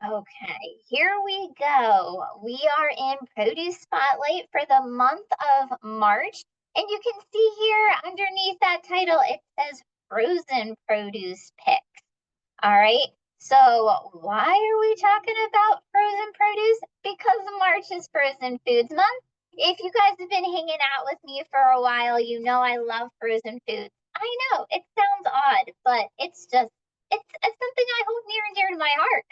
Okay, here we go. We are in produce spotlight for the month of March. And you can see here underneath that title, it says frozen produce picks. All right. So why are we talking about frozen produce? Because March is Frozen Foods Month. If you guys have been hanging out with me for a while, you know I love frozen foods. I know it sounds odd, but it's something I hold near and dear to my heart.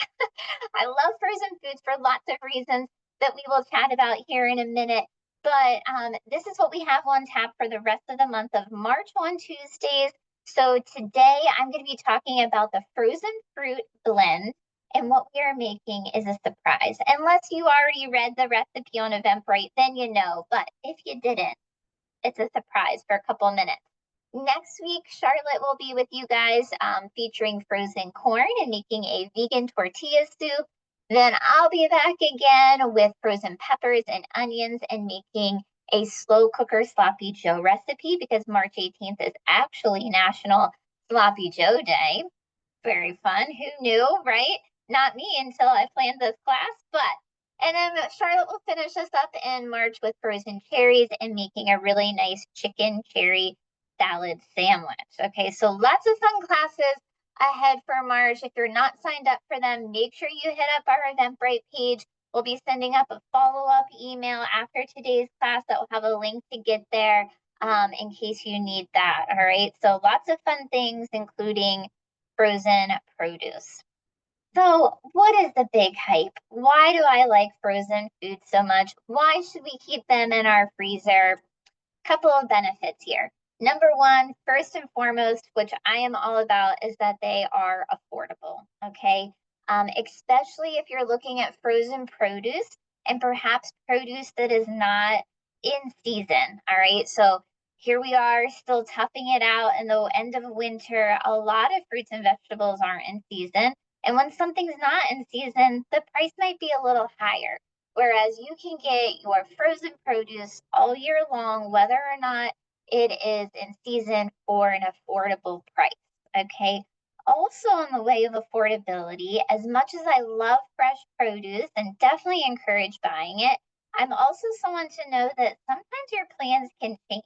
I love frozen foods for lots of reasons that we will chat about here in a minute. But this is what we have on tap for the rest of the month of March on Tuesdays. So today I'm going to be talking about the frozen fruit blend. And what we are making is a surprise. Unless you already read the recipe on Eventbrite, then you know. But if you didn't, it's a surprise for a couple minutes. Next week, Charlotte will be with you guys featuring frozen corn and making a vegan tortilla soup. Then I'll be back again with frozen peppers and onions and making a slow cooker sloppy Joe recipe because March 18th is actually National Sloppy Joe Day. Very fun. Who knew, right? Not me until I planned this class, but and then Charlotte will finish us up in March with frozen cherries and making a really nice chicken cherry salad sandwich. Okay, so lots of fun classes ahead for March. If you're not signed up for them, make sure you hit up our Eventbrite page. We'll be sending up a follow-up email after today's class that will have a link to get there in case you need that. All right, so lots of fun things, including frozen produce. So, what is the big hype? Why do I like frozen foods so much? Why should we keep them in our freezer? Couple of benefits here. Number one, first and foremost, which I am all about, is that they are affordable. Okay. Especially if you're looking at frozen produce and perhaps produce that is not in season. All right. So here we are still toughing it out in the end of winter. A lot of fruits and vegetables aren't in season. And when something's not in season, the price might be a little higher. Whereas you can get your frozen produce all year long, whether or not it is in season for an affordable price. Okay. Also, on the way of affordability, as much as I love fresh produce and definitely encourage buying it, I'm also someone to know that sometimes your plans can change.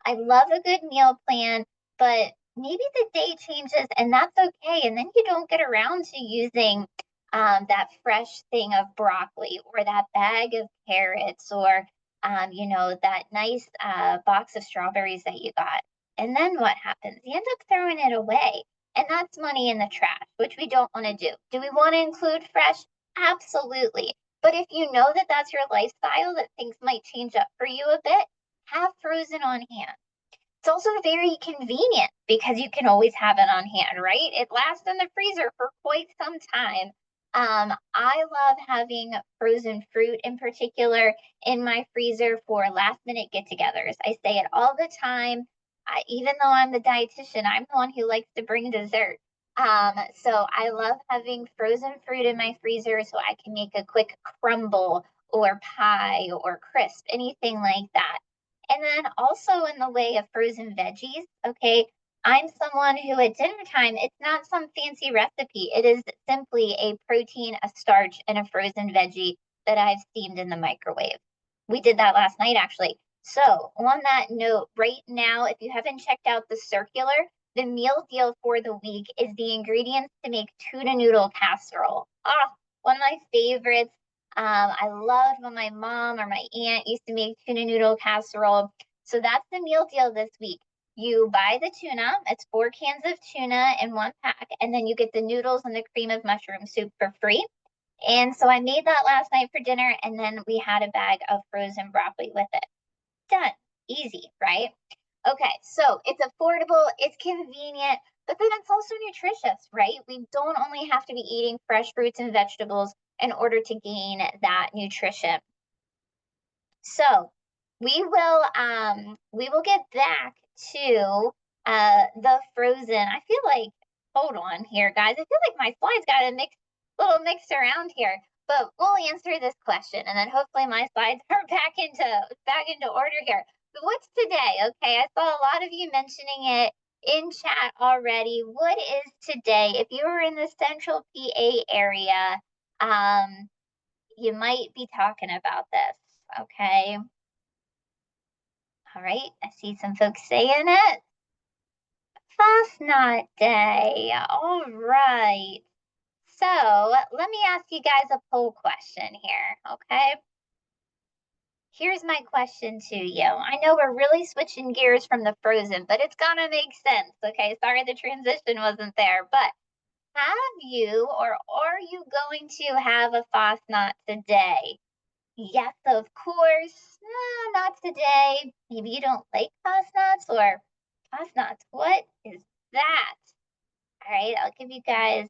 I love a good meal plan, but maybe the day changes and that's okay. And then you don't get around to using that fresh thing of broccoli or that bag of carrots or, that nice box of strawberries that you got. And then what happens? You end up throwing it away. And that's money in the trash, which we don't want to do. Do we want to include fresh? Absolutely. But if you know that that's your lifestyle, that things might change up for you a bit, have frozen on hand. It's also very convenient because you can always have it on hand, right? It lasts in the freezer for quite some time. I love having frozen fruit in particular in my freezer for last minute get togethers. I say it all the time. Even though I'm the dietitian, I'm the one who likes to bring dessert. So I love having frozen fruit in my freezer so I can make a quick crumble or pie or crisp, anything like that. And then also in the way of frozen veggies, okay, I'm someone who at dinner time, it's not some fancy recipe. It is simply a protein, a starch, and a frozen veggie that I've steamed in the microwave. We did that last night, actually. So, on that note, right now, if you haven't checked out the circular, the meal deal for the week is the ingredients to make tuna noodle casserole. Ah, one of my favorites. I loved when my mom or my aunt used to make tuna noodle casserole. So that's the meal deal this week. You buy the tuna, it's 4 cans of tuna in one pack, and then you get the noodles and the cream of mushroom soup for free. And so I made that last night for dinner, and then we had a bag of frozen broccoli with it. Done. Easy, right? Okay, so it's affordable, it's convenient, but then it's also nutritious, right? We don't only have to be eating fresh fruits and vegetables in order to gain that nutrition. So we will get back to the frozen. I feel like hold on here, guys. I feel like my slides got a little mixed around here. But we'll answer this question and then hopefully my slides are back into order here. But what's today? Okay, I saw a lot of you mentioning it in chat already. What is today? If you were in the central PA area, You might be talking about this, okay? All right, I see some folks saying it. Fastnacht Day. All right. So let me ask you guys a poll question here, okay? Here's my question to you. I know we're really switching gears from the frozen, but it's gonna make sense, okay? Sorry the transition wasn't there, but have you or are you going to have a Fastnacht today? Yes, of course. No, not today. Maybe you don't like Fastnachts or Fastnachts. What is that? All right, I'll give you guys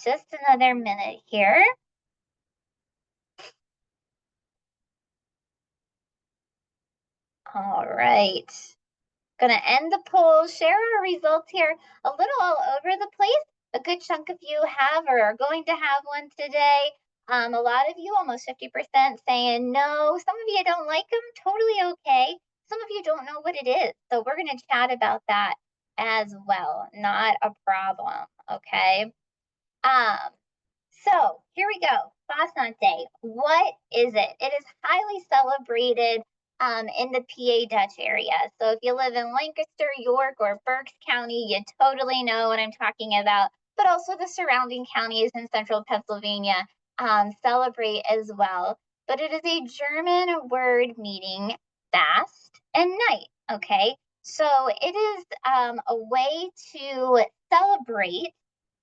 just another minute here. All right. Gonna end the poll, share our results here a little all over the place. A good chunk of you have or are going to have one today. A lot of you, almost 50%, saying no. Some of you don't like them, totally okay. Some of you don't know what it is. So we're gonna chat about that as well. Not a problem, okay? Um, so here we go. Fastnacht Day. What is it? It is highly celebrated in the PA Dutch area. So if you live in Lancaster, York, or Berks County, you totally know what I'm talking about. But also the surrounding counties in central Pennsylvania celebrate as well. But it is a German word meaning fast and night. Okay. So it is a way to celebrate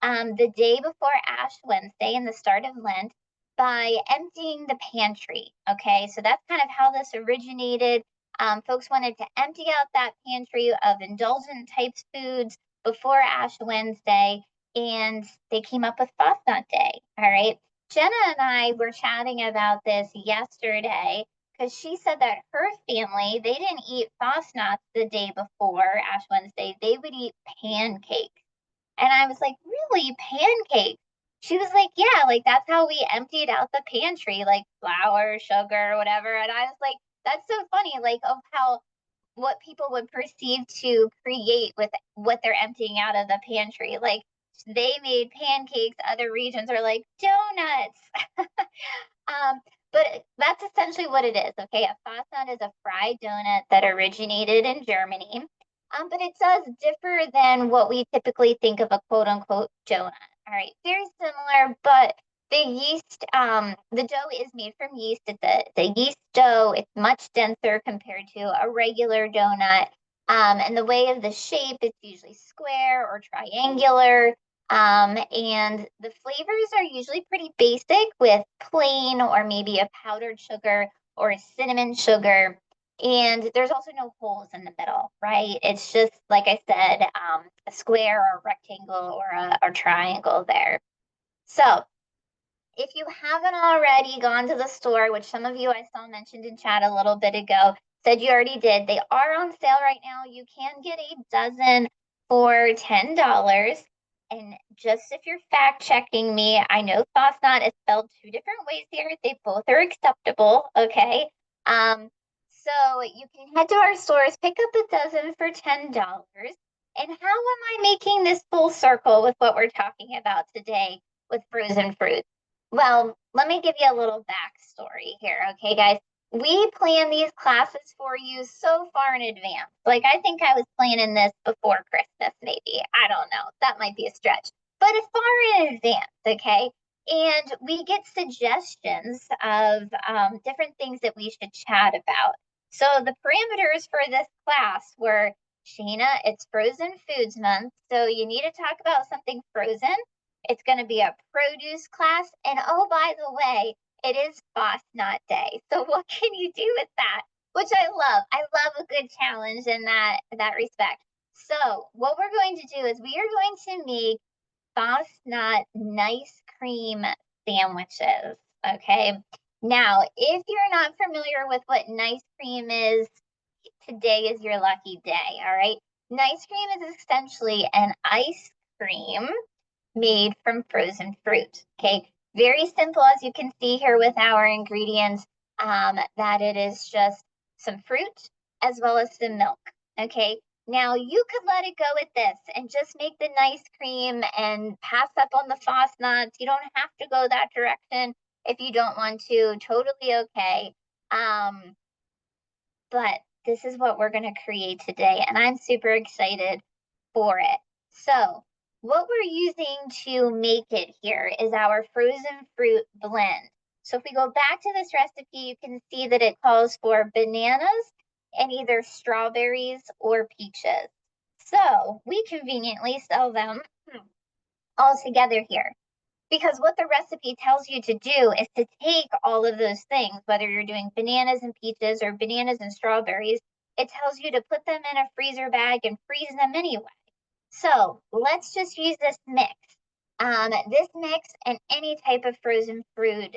the day before Ash Wednesday and the start of Lent by emptying the pantry. Okay, so that's kind of how this originated. Folks wanted to empty out that pantry of indulgent types foods before Ash Wednesday, and they came up with Fastnacht Day. All right, Jenna and I were chatting about this yesterday because she said that her family, they didn't eat Fastnacht the day before Ash Wednesday. They would eat pancakes. And I was like, really? Pancakes? She was like, yeah, like that's how we emptied out the pantry, like flour, sugar, whatever. And I was like, that's so funny, like of how what people would perceive to create with what they're emptying out of the pantry. Like they made pancakes, other regions are like donuts. But that's essentially what it is. Okay, a Fastnacht is a fried donut that originated in Germany. But it does differ than what we typically think of a quote unquote donut. All right, very similar, but the yeast, the dough is made from yeast. It's a yeast dough. It's much denser compared to a regular donut. And the way of the shape, it's usually square or triangular. And the flavors are usually pretty basic with plain or maybe a powdered sugar or a cinnamon sugar. And there's also no holes in the middle, right? It's just, like I said, a square or a rectangle or a triangle there. So if you haven't already gone to the store, which some of you I saw mentioned in chat a little bit ago, said you already did, they are on sale right now. You can get a dozen for $10. And just if you're fact checking me, I know Fastnacht is spelled two different ways here. They both are acceptable, okay? So you can head to our stores, pick up a dozen for $10. And how am I making this full circle with what we're talking about today with frozen fruits? Well, let me give you a little backstory here, okay, guys? We plan these classes for you so far in advance. Like, I think I was planning this before Christmas, maybe. I don't know. That might be a stretch, but it's far in advance, okay? And we get suggestions of different things that we should chat about. So the parameters for this class were, Shayna, it's Frozen Foods Month, so you need to talk about something frozen. It's going to be a produce class. And oh, by the way, it is Fastnacht Day. So what can you do with that? Which I love. I love a good challenge in that respect. So what we're going to do is we are going to make Fastnacht nice cream sandwiches. Okay. Now, if you're not familiar with what nice cream is, today is your lucky day. All right. Nice cream is essentially an ice cream made from frozen fruit. Okay, very simple as you can see here with our ingredients, that it is just some fruit as well as some milk. Okay, Now you could let it go at this and just make the nice cream and pass up on the nuts. You don't have to go that direction if you don't want to. Totally okay. But this is what we're going to create today, and I'm super excited for it. So what we're using to make it here is our frozen fruit blend. So if we go back to this recipe, you can see that it calls for bananas and either strawberries or peaches. So we conveniently sell them all together here. Because what the recipe tells you to do is to take all of those things, whether you're doing bananas and peaches or bananas and strawberries, it tells you to put them in a freezer bag and freeze them anyway. So let's just use this mix. This mix and any type of frozen fruit,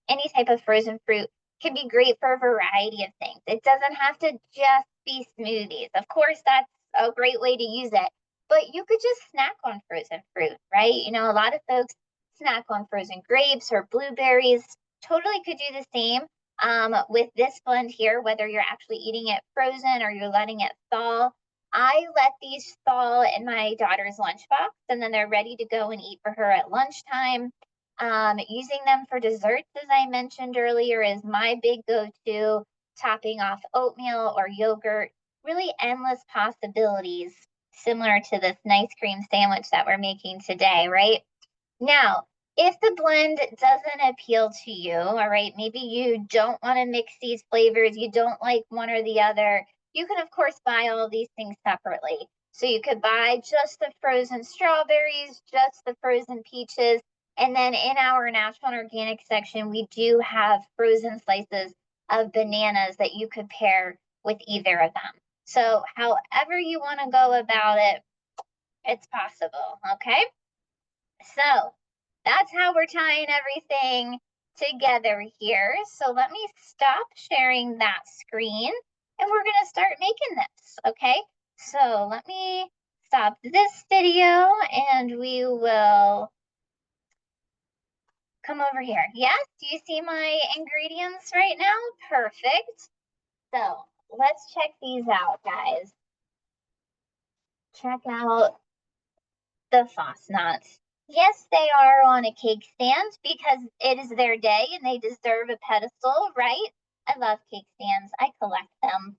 any type of frozen fruit can be great for a variety of things. It doesn't have to just be smoothies. Of course, that's a great way to use it, but you could just snack on frozen fruit, right? You know, a lot of folks snack on frozen grapes or blueberries. Totally could do the same with this blend here, whether you're actually eating it frozen or you're letting it thaw. I let these thaw in my daughter's lunchbox, and then they're ready to go and eat for her at lunchtime. Using them for desserts, as I mentioned earlier, is my big go-to, topping off oatmeal or yogurt. Really endless possibilities, similar to this nice cream sandwich that we're making today, right? Now, if the blend doesn't appeal to you, all right, maybe you don't want to mix these flavors, you don't like one or the other, you can, of course, buy all of these things separately. So you could buy just the frozen strawberries, just the frozen peaches, and then in our natural and organic section, we do have frozen slices of bananas that you could pair with either of them. So however you want to go about it, it's possible, okay? So that's how we're tying everything together here. So let me stop sharing that screen and we're going to start making this, okay? So let me stop this video and we will come over here. Yes, do you see my ingredients right now? Perfect. So let's check these out, guys. Check out the nuts. Yes, they are on a cake stand because it is their day and they deserve a pedestal, right? I love cake stands. I collect them.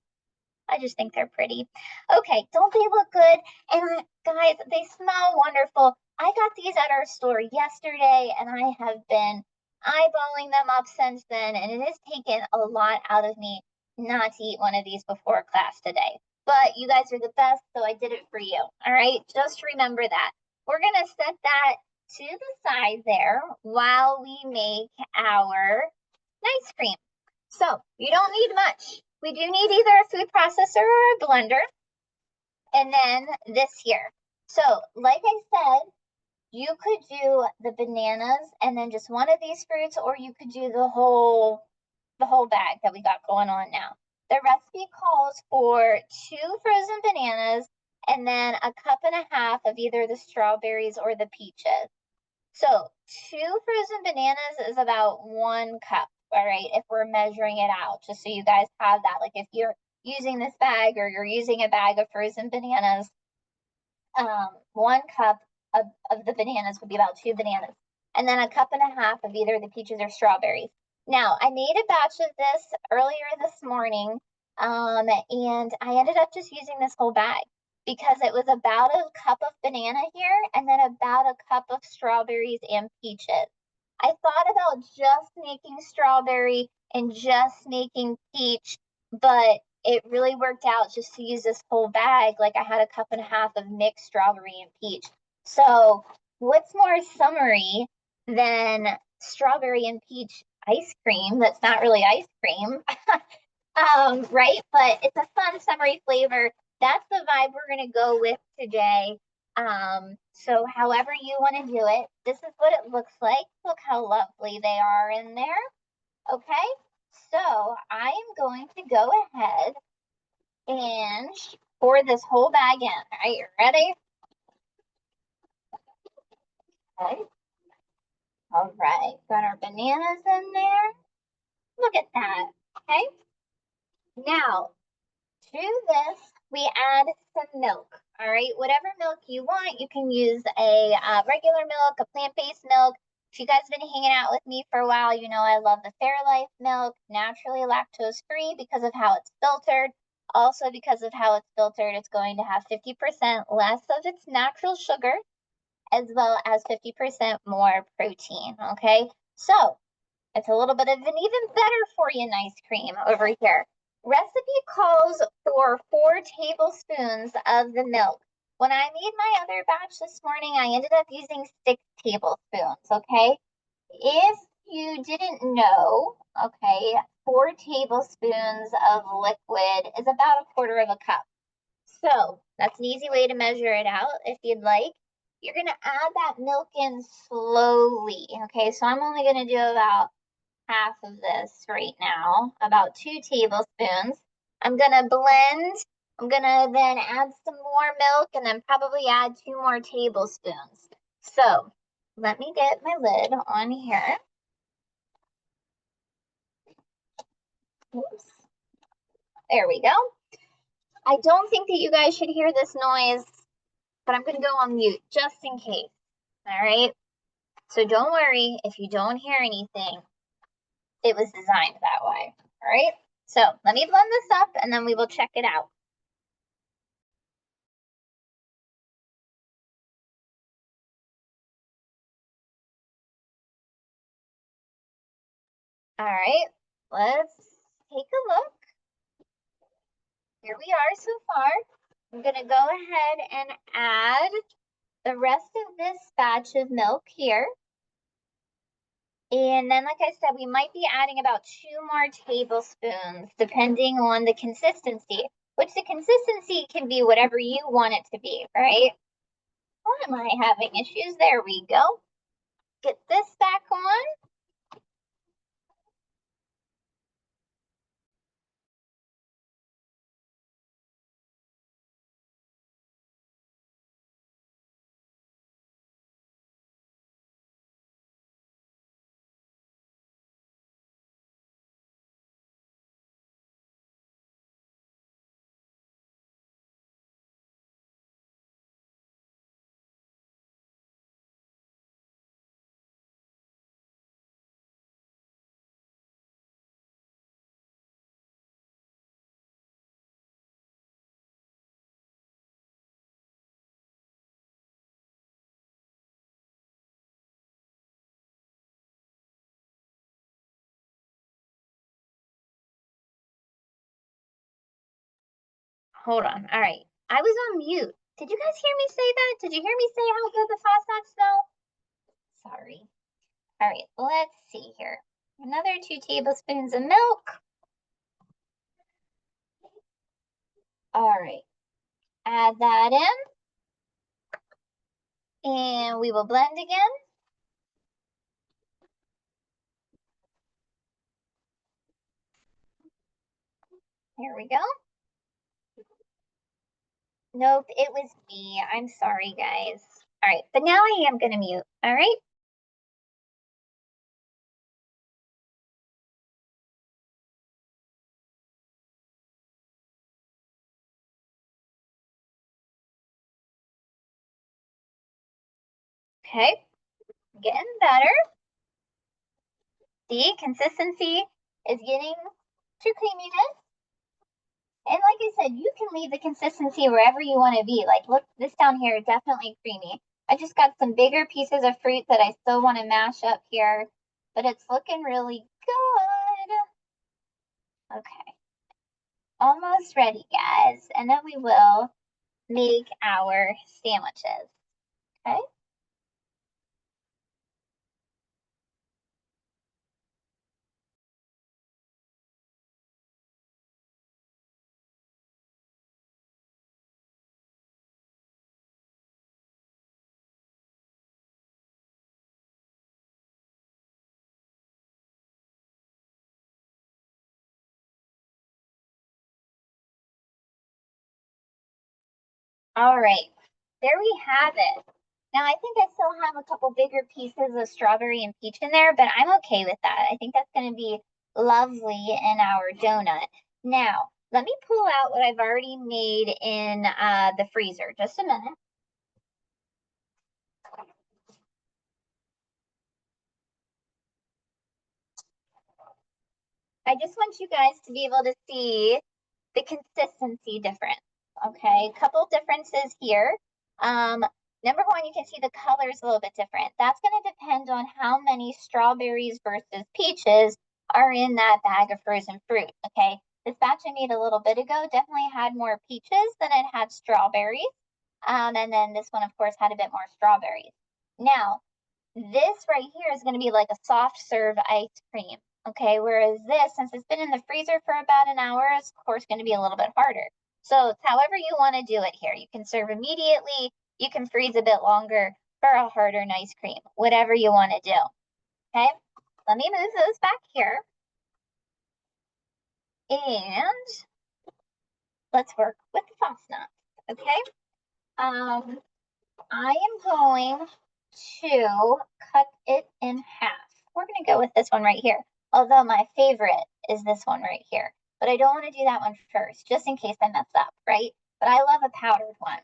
I just think they're pretty. Okay, don't they look good? And guys, they smell wonderful. I got these at our store yesterday and I have been eyeballing them up since then, and it has taken a lot out of me not to eat one of these before class today. But you guys are the best, so I did it for you. All right, just remember that. We're going to set that to the side there while we make our ice cream. So you don't need much. We do need either a food processor or a blender. And then this here. So like I said, you could do the bananas and then just one of these fruits, or you could do the whole bag that we got going on now. The recipe calls for 2 frozen bananas and then a cup and a half of either the strawberries or the peaches. So 2 frozen bananas is about 1 cup, all right, if we're measuring it out, just so you guys have that. Like if you're using this bag or you're using a bag of frozen bananas, 1 cup of the bananas would be about 2 bananas. And then a cup and a half of either the peaches or strawberries. Now, I made a batch of this earlier this morning, and I ended up just using this whole bag because it was about a cup of banana here and then about a cup of strawberries and peaches. I thought about just making strawberry and just making peach, but it really worked out just to use this whole bag. Like I had a cup and a half of mixed strawberry and peach. So what's more summery than strawberry and peach ice cream? That's not really ice cream. Right? But it's a fun summery flavor. That's the vibe we're going to go with today. So however you want to do it, this is what it looks like. Look how lovely they are in there. Okay, so I am going to go ahead and pour this whole bag in. All right, you ready? Okay. All right, got our bananas in there. Look at that. Okay. Now, to this, we add some milk. All right, whatever milk you want, you can use a regular milk, a plant-based milk. If you guys have been hanging out with me for a while, you know I love the Fairlife milk, naturally lactose-free because of how it's filtered. Also, because of how it's filtered, it's going to have 50% less of its natural sugar, as well as 50% more protein. Okay, so it's a little bit of an even better for you nice cream over here. Recipe calls for 4 tablespoons of the milk. When I made my other batch this morning, I ended up using 6 tablespoons, okay? If you didn't know, okay, 4 tablespoons of liquid is about a quarter of a cup. So that's an easy way to measure it out if you'd like. You're gonna add that milk in slowly, okay? So I'm only gonna do about half of this right now, about 2 tablespoons. I'm gonna blend. I'm gonna then add some more milk and then probably add 2 more tablespoons. So let me get my lid on here. Oops. There we go. I don't think that you guys should hear this noise, but I'm gonna go on mute just in case. All right. So don't worry if you don't hear anything. It was designed that way. All right. So let me blend this up and then we will check it out. All right, let's take a look. Here we are so far. I'm gonna go ahead and add the rest of this batch of milk here. And then, like I said, we might be adding about 2 more tablespoons, depending on the consistency, which the consistency can be whatever you want it to be, right? Why am I having issues? There we go. Get this back on. Hold on. All right. I was on mute. Did you guys hear me say that? Did you hear me say how good the faucets smell? Sorry. All right, let's see here. Another 2 tablespoons of milk. All right, add that in. And we will blend again. Here we go. Nope, it was me. I'm sorry, guys. All right, but now I am gonna mute, all right? Okay, getting better. See, consistency is getting to creaminess. And like I said, you can leave the consistency wherever you want to be. Like, look, this down here, definitely creamy. I just got some bigger pieces of fruit that I still want to mash up here, but it's looking really good. Okay. Almost ready, guys. And then we will make our sandwiches. Okay. All right. There we have it. Now, I think I still have a couple bigger pieces of strawberry and peach in there, but I'm okay with that. I think that's going to be lovely in our donut. Now, Let me pull out what I've already made in the freezer. Just a minute. I just want you guys to be able to see the consistency difference. Okay, a couple differences here. Number one, you can see the color's a little bit different. That's going to depend on how many strawberries versus peaches are in that bag of frozen fruit. Okay, this batch I made a little bit ago definitely had more peaches than it had strawberries. And then this one, of course, had a bit more strawberries. Now, this right here is going to be like a soft serve ice cream. Okay, whereas this, since it's been in the freezer for about an hour, is of course going to be a little bit harder. So it's however you want to do it here. You can serve immediately, you can freeze a bit longer for a harder ice cream, whatever you want to do. Okay, let me move those back here. And let's work with the Fosnuts. Okay, I am going to cut it in half. We're going to go with this one right here. Although my favorite is this one right here. But I don't want to do that one first, just in case I mess up, right? But I love a powdered one.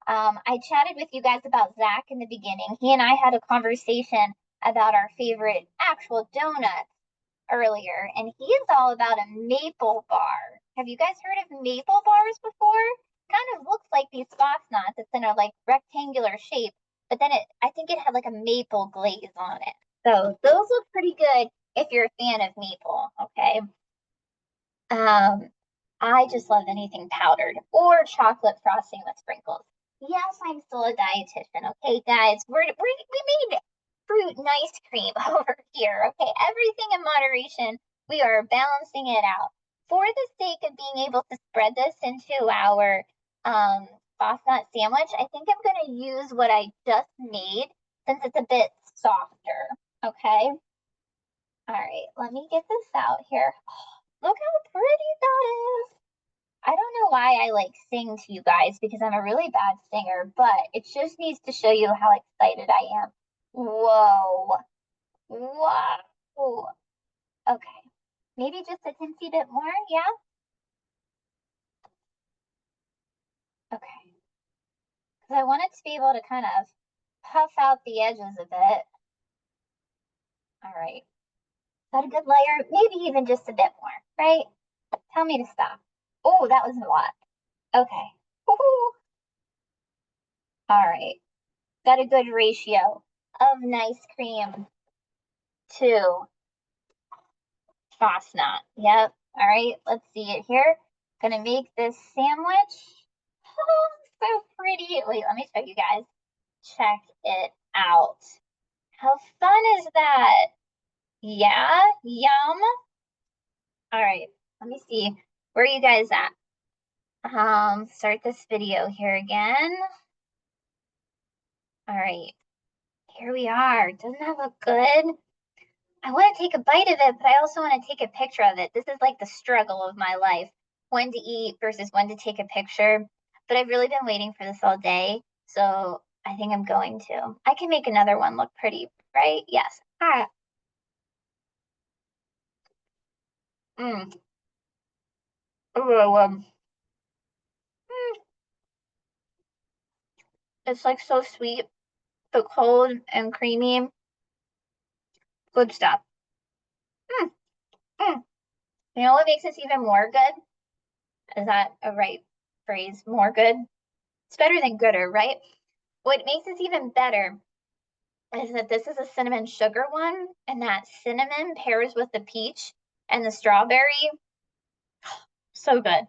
I chatted with you guys about Zach in the beginning. He and I had a conversation about our favorite actual donuts earlier, and he is all about a maple bar. Have you guys heard of maple bars before? Kind of looks like these Fosnuts. It's in a like rectangular shape, but then I think it had like a maple glaze on it. So those look pretty good if you're a fan of maple, okay? I just love anything powdered or chocolate frosting with sprinkles. Yes, I'm still a dietitian, okay, guys? We made fruit and ice cream over here, okay? Everything in moderation. We are balancing it out. For the sake of being able to spread this into our Fosnut sandwich, I think I'm going to use what I just made since it's a bit softer, okay? All right, let me get this out here. Oh, look how pretty that is. I don't know why I like sing to you guys because I'm a really bad singer, but it just needs to show you how excited I am. Whoa. Whoa. Okay. Maybe just a teensy bit more, yeah? Okay. Because I want it to be able to kind of puff out the edges a bit. All right. Is that a good layer? Maybe even just a bit more, right? Tell me to stop. Oh, that was a lot. Okay. Woo-hoo. All right. Got a good ratio of nice cream to Fosnut. Yep. All right. Let's see it here. Gonna make this sandwich. Oh, so pretty. Wait, let me show you guys. Check it out. How fun is that? Yeah. Yum. All right. Let me see. Where are you guys at? Start this video here again. All right. Here we are. Doesn't that look good? I want to take a bite of it, but I also want to take a picture of it. This is like the struggle of my life, when to eat versus when to take a picture. But I've really been waiting for this all day, so I think I'm going to. I can make another one look pretty, right? Yes. Ah. Mm. Oh, it's like so sweet, but cold and creamy. Good stuff. Mm. Mm. You know what makes this even more good? Is that a right phrase? More good? It's better than gooder, right? What makes this even better is that this is a cinnamon sugar one, and that cinnamon pairs with the peach and the strawberry. So good.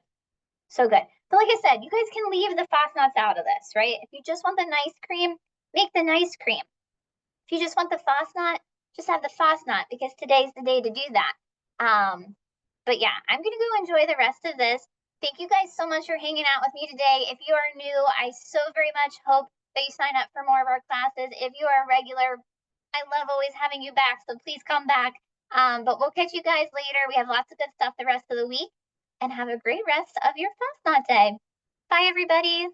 So good. But like I said, you guys can leave the Fosnuts out of this, right? If you just want the nice cream, make the nice cream. If you just want the Fosnut, just have the Fosnut because today's the day to do that. But yeah, I'm gonna go enjoy the rest of this. Thank you guys so much for hanging out with me today. If you are new, I so very much hope that you sign up for more of our classes. If you are a regular, I love always having you back, so please come back. But we'll catch you guys later. We have lots of good stuff the rest of the week, and have a great rest of your Fosnut day. Bye, everybody.